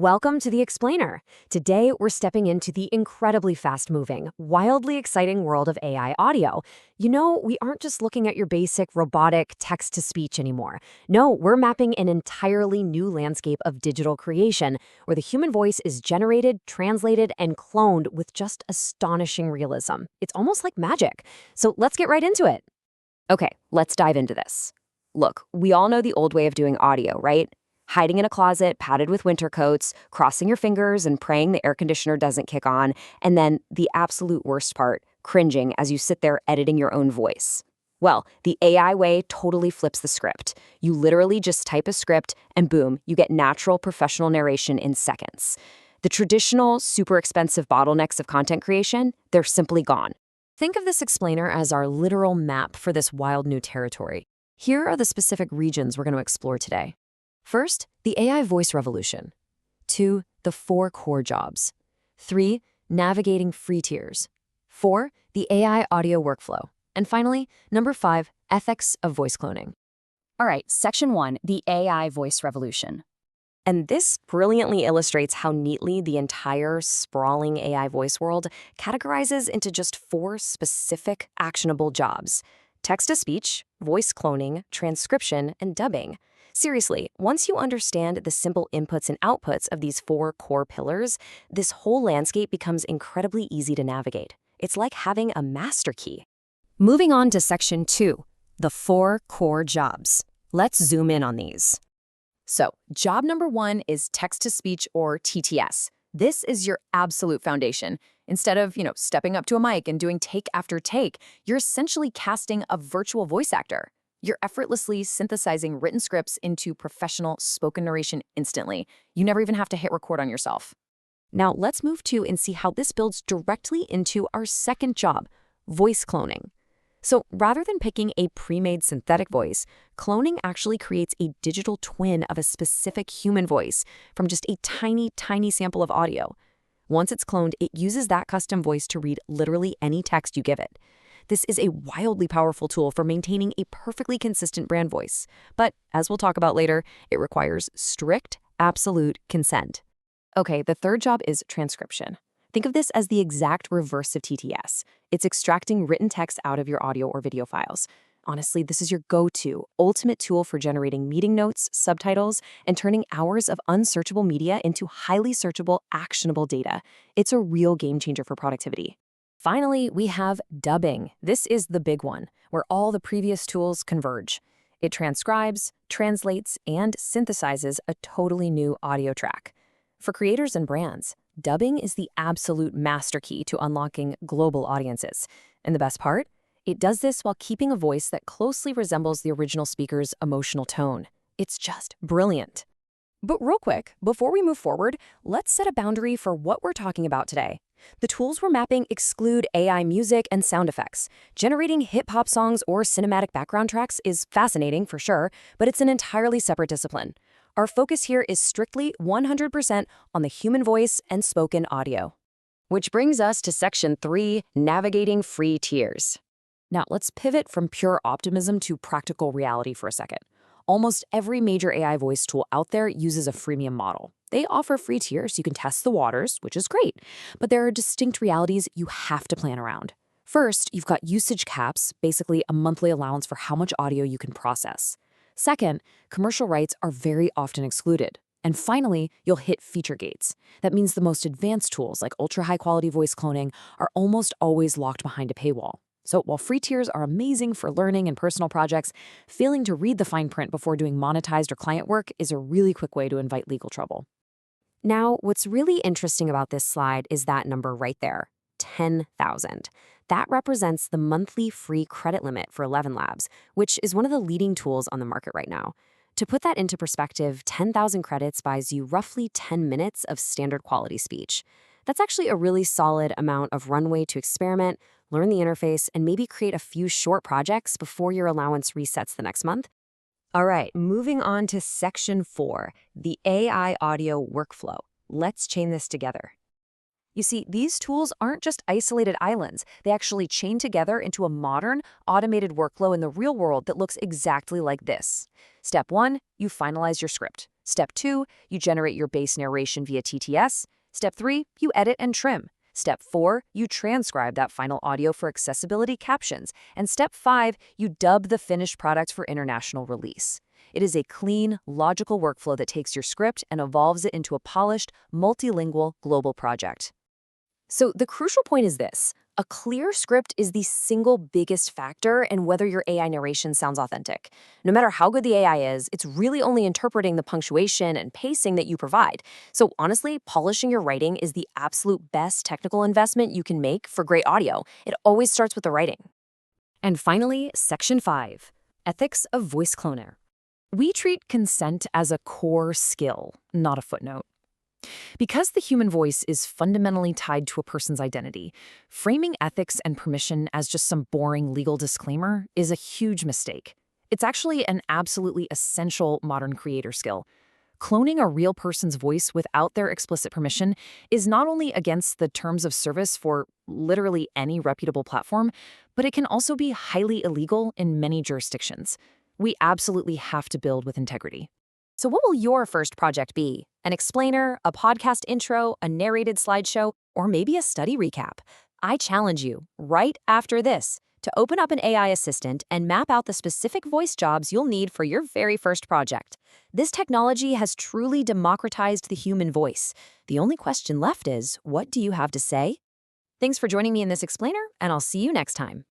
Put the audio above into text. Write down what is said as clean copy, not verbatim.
Welcome to The Explainer. Today, we're stepping into the incredibly fast-moving, wildly exciting world of AI audio. You know, we aren't just looking at your basic robotic text-to-speech anymore. No, we're mapping an entirely new landscape of digital creation, where the human voice is generated, translated, and cloned with just astonishing realism. It's almost like magic. So let's get right into it. Okay, let's dive into this. Look, we all know the old way of doing audio, right? Hiding in a closet, padded with winter coats, crossing your fingers and praying the air conditioner doesn't kick on, and then the absolute worst part, cringing as you sit there editing your own voice. Well, the AI way totally flips the script. You literally just type a script and boom, you get natural professional narration in seconds. The traditional, super expensive bottlenecks of content creation, they're simply gone. Think of this explainer as our literal map for this wild new territory. Here are the specific regions we're going to explore today. First, the AI voice revolution. 2, the 4 core jobs. 3, navigating free tiers. 4, the AI audio workflow. And finally, number 5, ethics of voice cloning. All right, section 1, the AI voice revolution. And this brilliantly illustrates how neatly the entire sprawling AI voice world categorizes into just 4 specific actionable jobs: text-to-speech, voice cloning, transcription, and dubbing. Seriously, once you understand the simple inputs and outputs of these 4 core pillars, this whole landscape becomes incredibly easy to navigate. It's like having a master key. Moving on to section 2, the 4 core jobs. Let's zoom in on these. So, job number 1 is text-to-speech or TTS. This is your absolute foundation. Instead of, stepping up to a mic and doing take after take, you're essentially casting a virtual voice actor. You're effortlessly synthesizing written scripts into professional spoken narration instantly. You never even have to hit record on yourself. Now let's move to and see how this builds directly into our second job, voice cloning. So rather than picking a pre-made synthetic voice, cloning actually creates a digital twin of a specific human voice from just a tiny, tiny sample of audio. Once it's cloned, it uses that custom voice to read literally any text you give it. This is a wildly powerful tool for maintaining a perfectly consistent brand voice. But as we'll talk about later, it requires strict, absolute consent. Okay, the third job is transcription. Think of this as the exact reverse of TTS. It's extracting written text out of your audio or video files. Honestly, this is your go-to, ultimate tool for generating meeting notes, subtitles, and turning hours of unsearchable media into highly searchable, actionable data. It's a real game changer for productivity. Finally, we have dubbing. This is the big one, where all the previous tools converge. It transcribes, translates, and synthesizes a totally new audio track. For creators and brands, dubbing is the absolute master key to unlocking global audiences. And the best part? It does this while keeping a voice that closely resembles the original speaker's emotional tone. It's just brilliant. But real quick, before we move forward, let's set a boundary for what we're talking about today. The tools we're mapping exclude AI music and sound effects. Generating hip-hop songs or cinematic background tracks is fascinating for sure, but it's an entirely separate discipline. Our focus here is strictly 100% on the human voice and spoken audio. Which brings us to section 3, navigating free tiers. Now let's pivot from pure optimism to practical reality for a second. Almost every major AI voice tool out there uses a freemium model. They offer free tiers so you can test the waters, which is great. But there are distinct realities you have to plan around. First, you've got usage caps, basically a monthly allowance for how much audio you can process. Second, commercial rights are very often excluded. And finally, you'll hit feature gates. That means the most advanced tools like ultra-high-quality voice cloning are almost always locked behind a paywall. So while free tiers are amazing for learning and personal projects, failing to read the fine print before doing monetized or client work is a really quick way to invite legal trouble. Now, what's really interesting about this slide is that number right there, 10,000. That represents the monthly free credit limit for 11 Labs, which is one of the leading tools on the market right now. To put that into perspective, 10,000 credits buys you roughly 10 minutes of standard quality speech. That's actually a really solid amount of runway to experiment, learn the interface, and maybe create a few short projects before your allowance resets the next month. All right, moving on to section 4, the AI audio workflow. Let's chain this together. You see, these tools aren't just isolated islands. They actually chain together into a modern, automated workflow in the real world that looks exactly like this. Step 1, you finalize your script. Step 2, you generate your base narration via TTS. Step 3, you edit and trim. Step 4, you transcribe that final audio for accessibility captions. And Step 5, you dub the finished product for international release. It is a clean, logical workflow that takes your script and evolves it into a polished, multilingual global project. So the crucial point is this. A clear script is the single biggest factor in whether your AI narration sounds authentic. No matter how good the AI is, it's really only interpreting the punctuation and pacing that you provide. So honestly, polishing your writing is the absolute best technical investment you can make for great audio. It always starts with the writing. And finally, Section 5, Ethics of Voice Cloner. We treat consent as a core skill, not a footnote. Because the human voice is fundamentally tied to a person's identity, framing ethics and permission as just some boring legal disclaimer is a huge mistake. It's actually an absolutely essential modern creator skill. Cloning a real person's voice without their explicit permission is not only against the terms of service for literally any reputable platform, but it can also be highly illegal in many jurisdictions. We absolutely have to build with integrity. So what will your first project be? An explainer, a podcast intro, a narrated slideshow, or maybe a study recap? I challenge you, right after this, to open up an AI assistant and map out the specific voice jobs you'll need for your very first project. This technology has truly democratized the human voice. The only question left is, what do you have to say? Thanks for joining me in this explainer, and I'll see you next time.